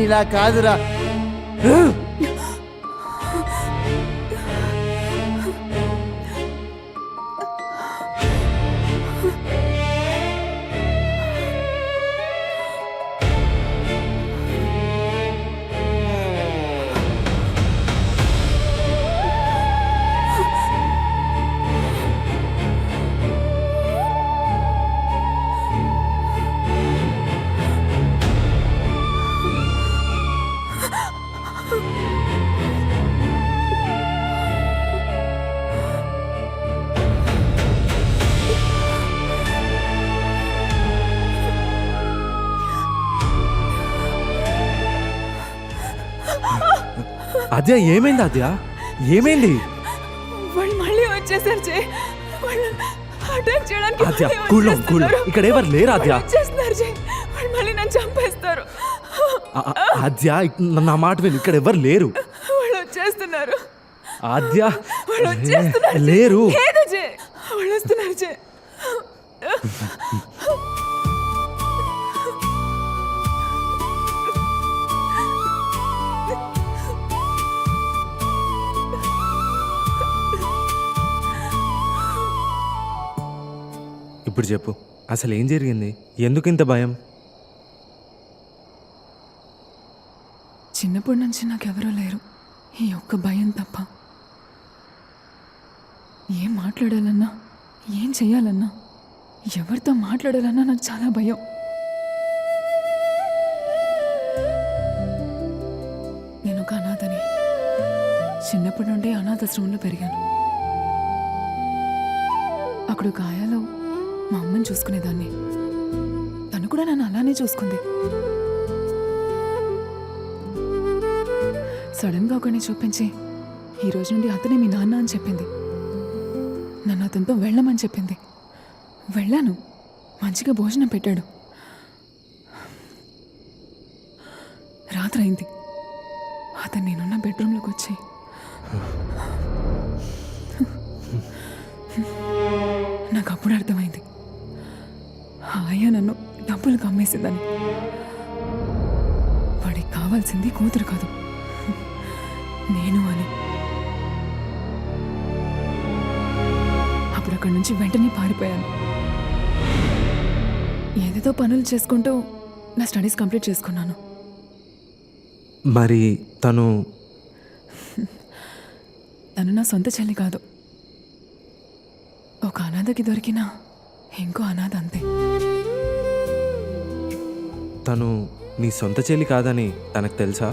ఇలా కాదురా. అద్యా ఏమైంది? అద్యా ఏమైంది? వాళ్ళు మళ్ళీ వచ్చేసారు జై. వాళ్ళు అటాక్ చేయడానికి అద్యా కూల్ ఇక్కడ ఎవరు లేరు. అద్యా వచ్చేస్తున్నారు జై. వాళ్ళు మళ్ళీ నన్ను చంపేస్తారు. అద్యా నా మాట విను, ఇక్కడ ఎవరు లేరు. వాళ్ళు వచ్చేస్తున్నారు. అద్యా వాళ్ళు వచ్చేస్తున్నారు. లేరు. లేదు జై, వాళ్ళు వస్తున్నారు జై. ఇప్పుడు చెప్పు, అసలు ఏం జరిగింది? ఎందుకు ఇంత భయం? చిన్నప్పటి నుంచి నాకెవరూ లేరు, ఈ ఒక్క భయం తప్ప. ఏం మాట్లాడాలన్నా, ఏం చెయ్యాలన్నా, ఎవరితో మాట్లాడాలన్నా నాకు చాలా భయం. నేను ఒక అనాథని. చిన్నప్పటి నుండి అనాథాశ్రమంలో పెరిగాను. అక్కడ ఒక ఆయాలో మా అమ్మని చూసుకునేదాన్ని. తను కూడా నన్ను అలానే చూసుకుంది. సడన్గా ఒకరిని చూపించి ఈ రోజు నుండి అతనే మీ నాన్న అని చెప్పింది. నన్ను అతనితో వెళ్ళమని చెప్పింది. వెళ్ళాను. మంచిగా భోజనం పెట్టాడు. రాత్రి అయింది. అతను నేనున్న బెడ్రూమ్లోకి వచ్చి నాకు అప్పుడు అర్థమైంది, ఆయా నన్ను డబ్బులు కమ్మేసిందని. వాడికి కావాల్సింది కూతురు కాదు, నేను అని. అప్పుడు అక్కడి నుంచి వెంటనే పారిపోయాను. ఏదేదో పనులు చేసుకుంటూ నా స్టడీస్ కంప్లీట్ చేసుకున్నాను. మరి తను నా సొంత చెల్లి కాదు. ఒక అనాథకి దొరికిన ఇంకో అనాథ అంతే. తను నీ సొంత చెల్లి కాదని తనకు తెలుసా?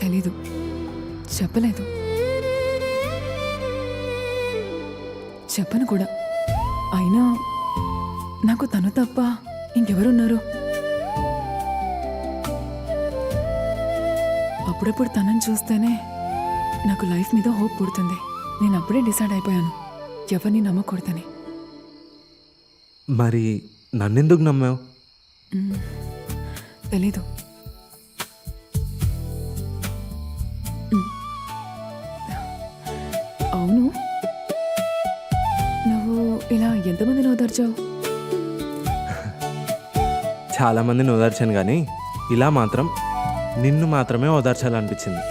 తెలీదు, చెప్పలేదు, చెప్పను కూడా. అయినా నాకు తను తప్ప ఇంకెవరున్నారు? అప్పుడప్పుడు తనని చూస్తేనే నాకు లైఫ్ మీద హోప్ పుడుతుంది. నేను అప్పుడే డిసైడ్ అయిపోయాను ఎవరిని నమ్మకూడదని. మరి నన్నెందుకు నమ్మావు? తెలీదు. అవును, నువ్వు ఇలా ఎంతమందిని ఓదార్చావు? చాలామందిని ఓదార్చాను, కానీ ఇలా మాత్రం నిన్ను మాత్రమే ఓదార్చాలనిపించింది.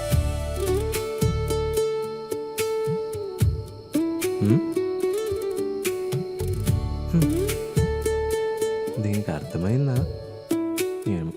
దీనికి అర్థమైందా ఏమో.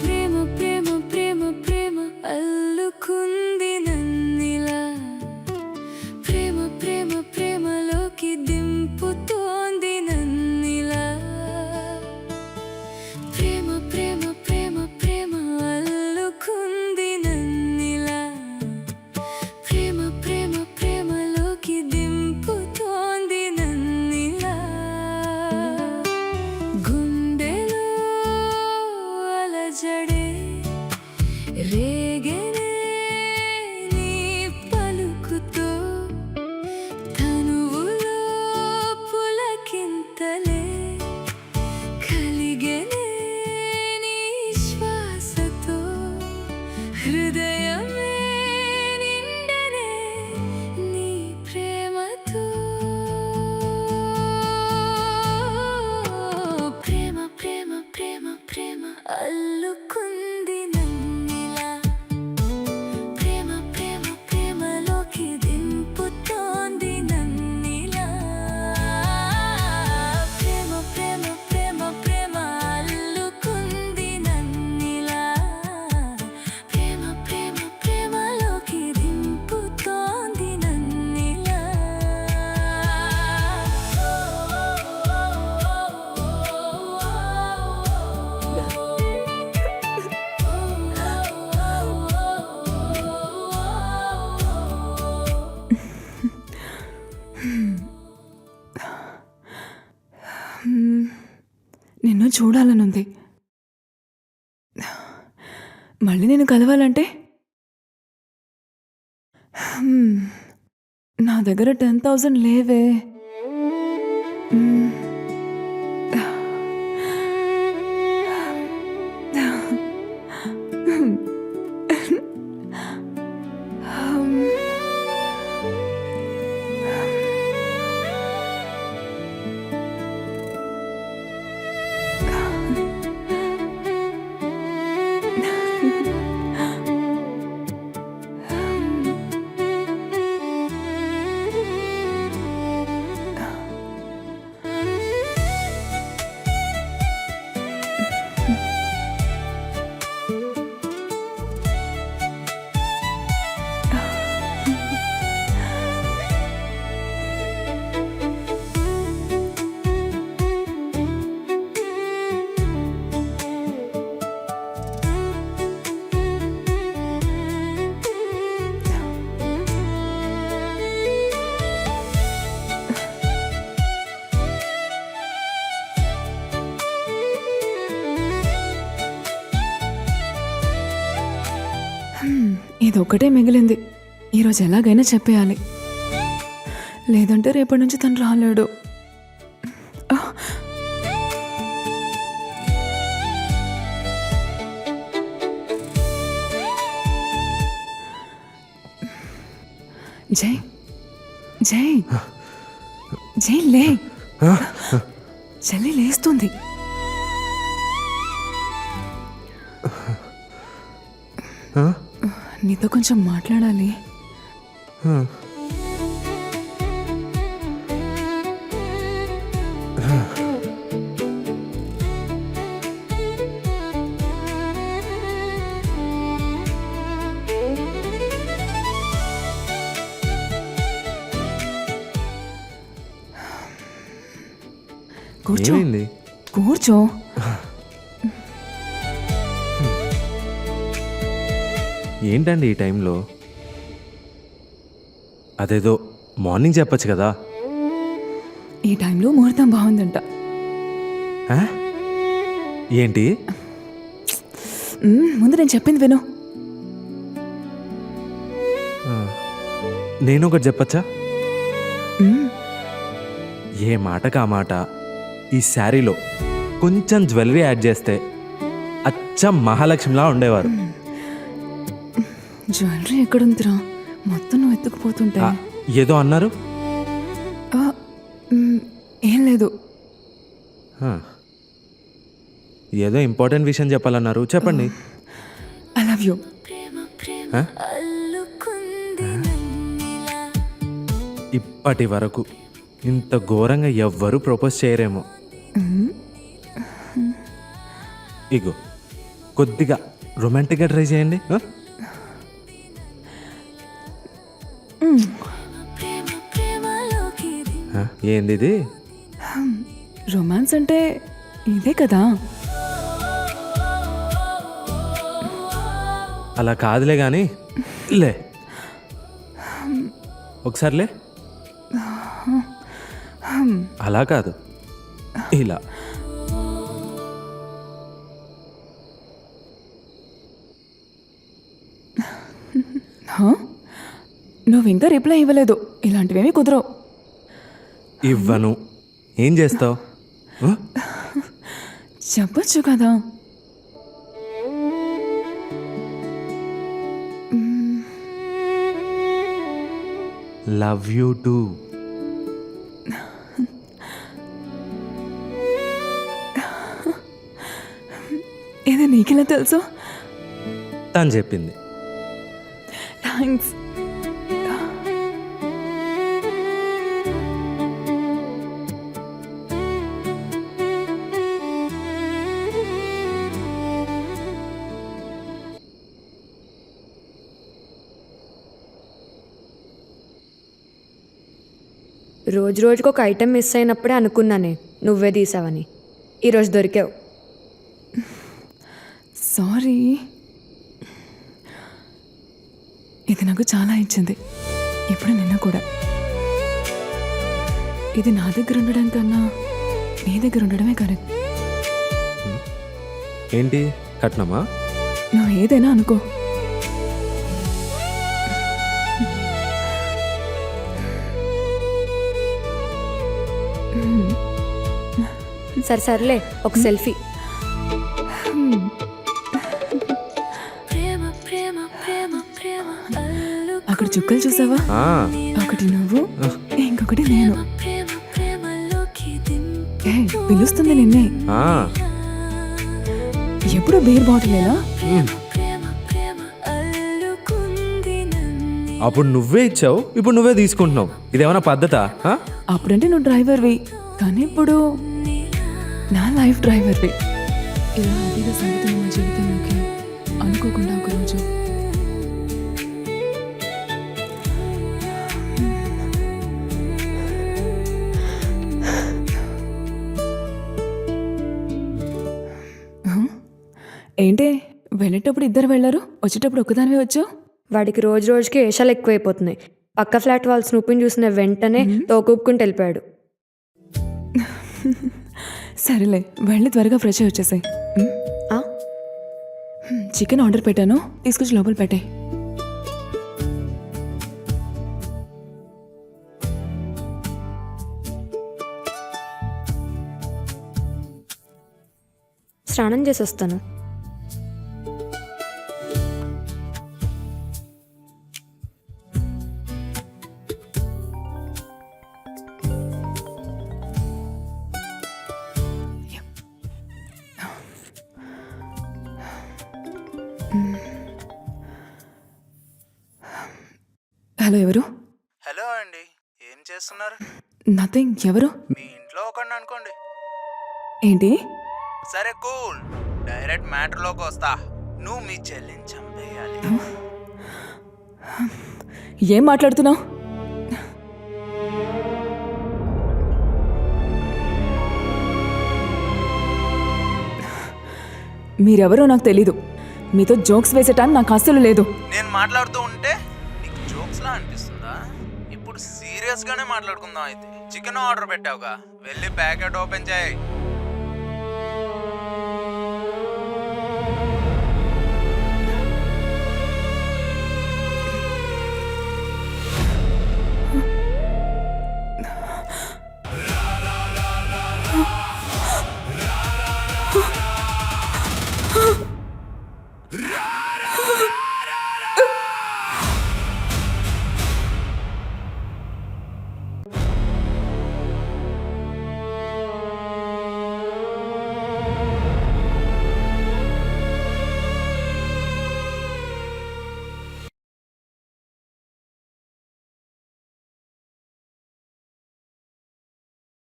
ప్రేమ ప్రేమ ప్రేమ ప్రేమ అల్లుకుంది నన్నిలా ప్రేమ ప్రేమ ప్రేమలోకి దింపుతోంది నన్నిలా ప్రేమ ప్రేమ ప్రేమ ప్రేమ అల్లుకుంది నన్నిలా ప్రేమ ప్రేమ ప్రేమలోకి దింపుతోంది నన్నిలా గుండెలో అలజడే రేగెనే నీ పలుకుతో తనువులో పులకింతలే కలిగెనే నీ శ్వాసతో హృదయమే నిండెనే నీ ప్రేమతో ప్రేమ ప్రేమ ప్రేమ ప్రేమ అల్లుకుంది నన్నిలా ప్రేమ ప్రేమ ప్రేమలోకి దింపుతోంది నన్నిలా ప్రేమ ప్రేమ ప్రేమ ప్రేమ అల్లుకుంది నన్నిలా ప్రేమ ప్రేమ ప్రేమలోకి దింపుతోంది నన్నిలా నిన్ను చూడాలనుంది. మళ్ళీ నేను కలవాలంటే నా దగ్గర 10,000 లేవే. మ్మ్. ఇదొక్కటే మిగిలింది. ఈరోజు ఎలాగైనా చెప్పేయాలి, లేదంటే రేపటి నుంచి తను రాలేడు. జై జై జై లే, చెల్లి లేస్తుంది. నీతో కొంచెం మాట్లాడాలి. కూర్చో ఏమైంది? కూర్చో. ఏంటండి ఈ టైంలో? అదేదో మార్నింగ్ చెప్పచ్చు కదా. ఈ టైంలో ముహూర్తం బాగుందంట. ఆ? ఏంటి? ముందు నేను చెప్పింది విను. నేను ఒకటి చెప్పచ్చా? మ్మ్. ఏ మాటకు ఆ మాట ఈ శారీలో కొంచెం జ్యువెలరీ యాడ్ చేస్తే అచ్చం మహాలక్ష్మిలా ఉండేవారు. జ్యువెలరీ ఎక్కడుందిరా? మొత్తం నువ్వు ఎత్తుకుపోతుంటే. ఆ, ఏదో అన్నారు. ఆ, ఏం లేదు. ఆ. ఏదో ఇంపార్టెంట్ విషయం చెప్పాలన్నారు, చెప్పండి. I love you. ఆ? అల్లుకుంది నన్నిలా ఇప్పటి వరకు ఇంత ఘోరంగా ఎవ్వరూ ప్రపోజ్ చేయరేమో. ఇగో కొద్దిగా రొమాంటిక్గా ట్రై చేయండి. ఆ? ప్రేమ ప్రేమలోకి ఆ, ఏంది ఇది? రొమాన్స్ అంటే ఇదే కదా. అలా కాదులే కానీ లే ఒకసారిలే. అలా కాదు, ఇలా. హా? నువ్వు ఇంకా రిప్లై ఇవ్వలేదు. ఇలాంటివేమీ కుదరవు. ఇవ్వను. ఏం చేస్తావు? చెప్పచ్చు కదా. Love you two. ఇది నీకెలా తెలుసు? తను చెప్పింది. థ్యాంక్స్. రోజు రోజుకు ఒక ఐటెం మిస్ అయినప్పుడే అనుకున్నానే నువ్వే తీసావని. ఈరోజు దొరికావు. సారీ. ఇది నాకు చాలా ఇచ్చింది. ఇప్పుడు నిన్న కూడా. ఇది నా దగ్గర ఉండడం కన్నా నీ దగ్గర ఉండడమే కరెక్ట్. ఏంటి కట్నమా? నువ్వు ఏదైనా అనుకో. సరే సర్లే, ఒక సెల్ఫీ. ప్రేమ ప్రేమ ప్రేమ ప్రేమ అక్కడ చుక్కలు చూసావా? ఆ, ఒకటి నువ్వు, ఇంకొకటి నేను. ప్రేమ ప్రేమలోకి దింపు ఏ పిలుస్తుంది నిన్నే. ఆ. ఎప్పుడు బీర్ బాటిలేనా? ప్రేమ ప్రేమ అల్లుకుంది నన్నిలా అప్పుడు నువ్వే ఇచ్చావు, ఇప్పుడు నువ్వే తీసుకుంటున్నావు. ఇదేమన్నా పద్ధతా? ఆ? అప్పుడంటే నువ్వు డ్రైవర్వి, కానీ ఇప్పుడు నా లైఫ్ డ్రైవర్వి. ఇలా హ్యాపీగా సంగతి మా జీవితంలోకి అనుకోకుండా ఒకరోజు ఏంటి వెళ్ళేటప్పుడు ఇద్దరు వెళ్ళారు, వచ్చేటప్పుడు ఒక్కదానివే వచ్చావు? వాడికి రోజు రోజుకి ఏషాలు ఎక్కువైపోతున్నాయి. పక్క ఫ్లాట్ వాళ్ళ స్నూపిని చూసిన వెంటనే తోకూపుకుంటూ వెళ్ళిపోయాడు. సరేలే, వెళ్ళి త్వరగా ఫ్రెష్ అయ్యి వచ్చేసాయి. ఆ? చికెన్ ఆర్డర్ పెట్టాను, తీసుకొచ్చి లోపల పెట్టాయి. స్నానం చేసి వస్తాను. హలో, ఎవరు? హలో అండి, ఏం చేస్తున్నారు? నథింగ్. ఎవరు? మీ ఇంట్లో ఒకడిని అనుకోండి. ఏంటి? సరే కూల్, డైరెక్ట్ మ్యాటర్లోకి వస్తా. నువ్వు మీ చెల్లిని చంపేయాలి. ఏం మాట్లాడుతున్నావు? మీరెవరో నాకు తెలీదు. మీతో జోక్స్ వేసే టైం నాకు అస్సలు లేదు. నేను మాట్లాడుతూ ఉంటే నీకు జోక్స్లా అనిపిస్తుందా? ఇప్పుడు సీరియస్గానే మాట్లాడుకుందాం. అయితే చికెన్ ఆర్డర్ పెట్టావుగా, వెళ్ళి ప్యాకెట్ ఓపెన్ చేయి.